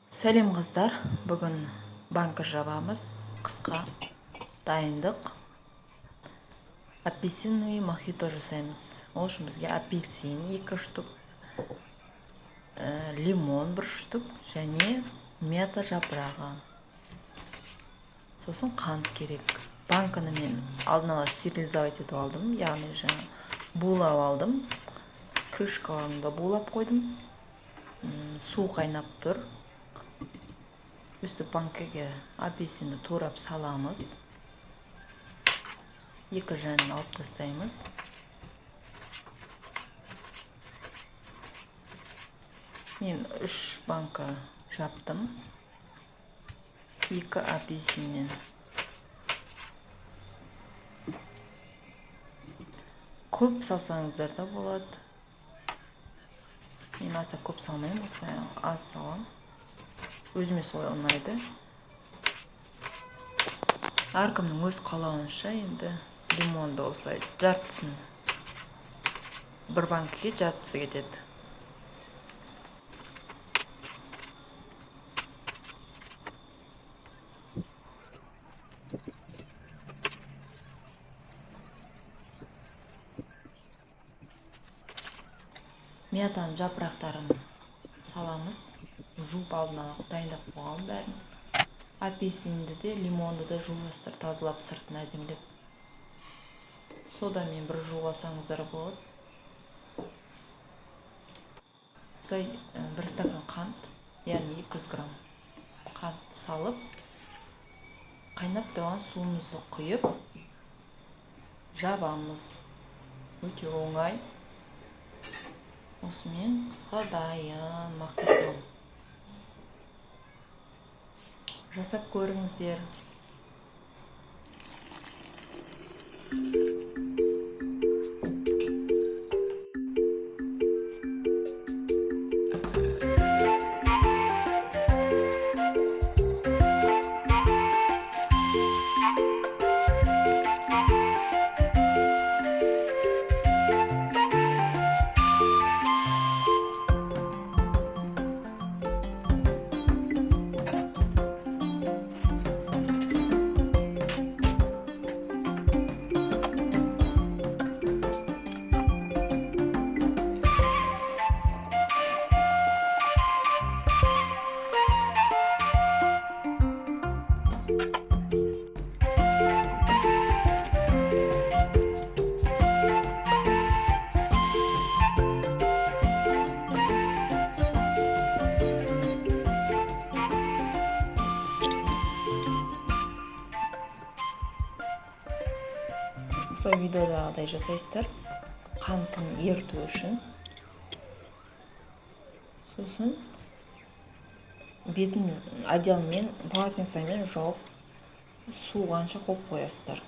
Сәлем қыздар, бүгін банка жабамыз, қысқа дайындық. Апельсиновый Мохито жасаймыз. Ол үшін бізге апельсин 2 штук, лимон 1 штук және мята жапырағы. Сосын қант керек. Банканы мен алдын ала стерилизовать етіп алдым, яғни жаңа булап алдым. Крышкаларын да булап қойдым. Су қайнап тұр. Үсті банкаға апельсинді турап саламыз. 2 жанын алып тастаймыз. Мен 3 банка жаптым. 2 апельсинмен. Көп салсаңыздар да болады. Мен аса көп салмаймын, осылай аз салам. Өзіме солай ұнайды. Әркімнің өз қалауынша енді лимонды осылай жартысын. 1 банкаға жартысы кетеді. Мятаның жапырақтарын саламыз. Жуып алдын ала дайындап қойған бәрін. Апельсинді де, лимонды да жуасыздар, тазалап сыртын әдемілеп. Содамен бір жуасаңыздар болады. Осылай 1 стакан қант, яғни 200 грамм қант салып, қайнап тұрған суымызды құйып, жабамыз. Өте оңай. Осымен қысқа дайын Мохито. Жасап көріңіздер. Осы видеодағыдай жасайсыздар. Қантын ерту үшін. Сосын бетін одеялмен, полотенцемен жауып, суығанша қойып қоясыздар.